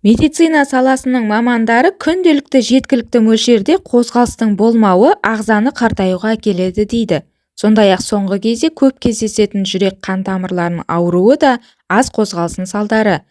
Медицина саласының мамандары күнделікті жеткілікті мөлшерде қозғалыстың болмауы ағзаны қартаюға әкеледі дейді. Сондай-ақ соңғы кезде көп кездесетін жүрек қан тамырларының ауруы да аз қозғалыстың салдары.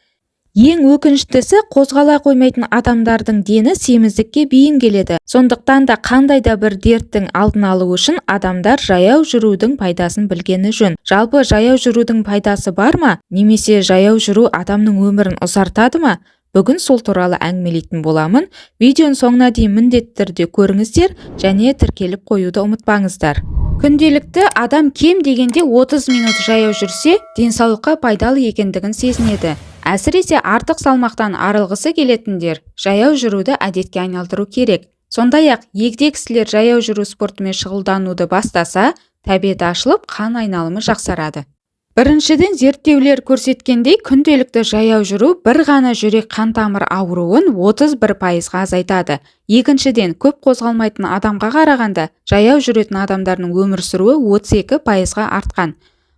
Ең өкініштісі, қозғала қоймайтын адамдардың дені семіздікке бейім келеді. Сондықтан да қандай да бір дерттің алдын алу үшін адамдар жаяу жүрудің пайдасын білгені жөн. Жалпы жаяу жүрудің пайдасы бар ма? Немесе жаяу жүру адамның өмірін ұзартады ма? Бүгін сол туралы әңгімелейтін боламын. Видеоның соңына дейін міндетті түрде көріңіздер және тіркеліп қоюды ұмытпаңыздар. Күнделікті адам кем дегенде 30 минут жаяу жүрсе, денсаулыққа пайдалы екендігін сезінеді. Әсіресе артық салмақтан арылғысы келетіндер жаяу жүруді әдетке айналдыру керек. Сондай-ақ егде кісілер жаяу жүру спортымен шұғылдануды бастаса, тәбеті ашылып, қан айналымы жақсарады. Біріншіден, зерттеулер көрсеткендей, күнделікті жаяу жүру бір ғана жүрек қан тамыр ауруын 31%-ға азайтады. Екіншіден, көп қозғалмайтын адамға қарағанда жаяу жүретін адамдардың өмір сүруі 32%-ға артқан.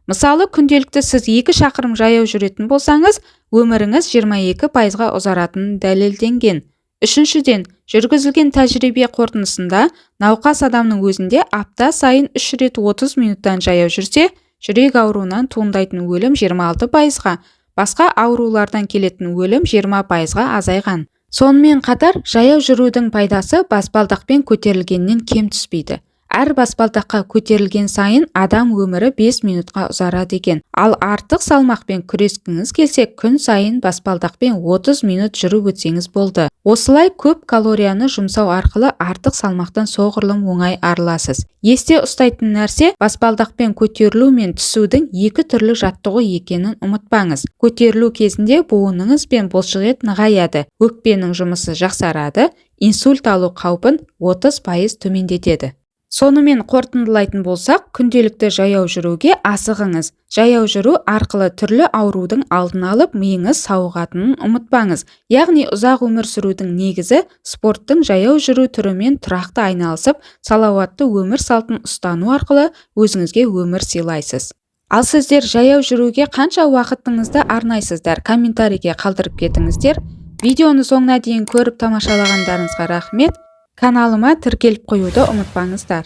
Мысалы, күнделікті сіз 2 шақырым жаяу жүретін болсаңыз, өміріңіз 22%-ға ұзаратыны дәлелденген. Үшіншіден, жүргізілген тәжірибе қорытындысында науқас адамның өзінде апта сайын 3 рет 30 минуттан жаяу жүрсе, жүрек ауруынан туындайтын өлім 26%-ға, басқа аурулардан келетін өлім 20%-ға азайған. Сонымен қатар, жаяу жүрудің пайдасы баспалдақпен көтерілгеннен кем түспейді. Әр баспалдаққа көтерілген сайын адам өмірі 5 минутқа ұзарады екен. Ал артық салмақпен күрескіңіз келсе, күн сайын баспалдақпен 30 минут жүріп өтсеңіз болды. Осылай көп калорияны жұмсау арқылы артық салмақтан соғұрлым оңай арыласыз. Есте ұстайтын нәрсе, баспалдақпен көтерілу мен түсудің екі түрлі жаттығу екенін ұмытпаңыз. Көтерілу кезінде буыныңыз бен бұлшықет нығаяды, өкпенің жұмысы жақсарады, инсульт алу қаупін 30% төмендетеді. Сонымен қорытындылайтын болсақ, күнделікті жаяу жүруге асығыңыз. Жаяу жүру арқылы түрлі аурудың алдын алып, миыңыз сауығатынын ұмытпаңыз. Яғни ұзақ өмір сүрудің негізі спорттың жаяу жүру түрімен тұрақты айналысып, салауатты өмір салтын ұстану арқылы өзіңізге өмір сыйлайсыз. Ал сіздер жаяу жүруге қанша уақытыңызды арнайсыздар? Комментарийге қалдырып кетіңіздер. Видеоны соңына дейін көріп тамашалағандарыңызға рахмет. Каналыма тіркеліп қоюды ұмытпаңыздар.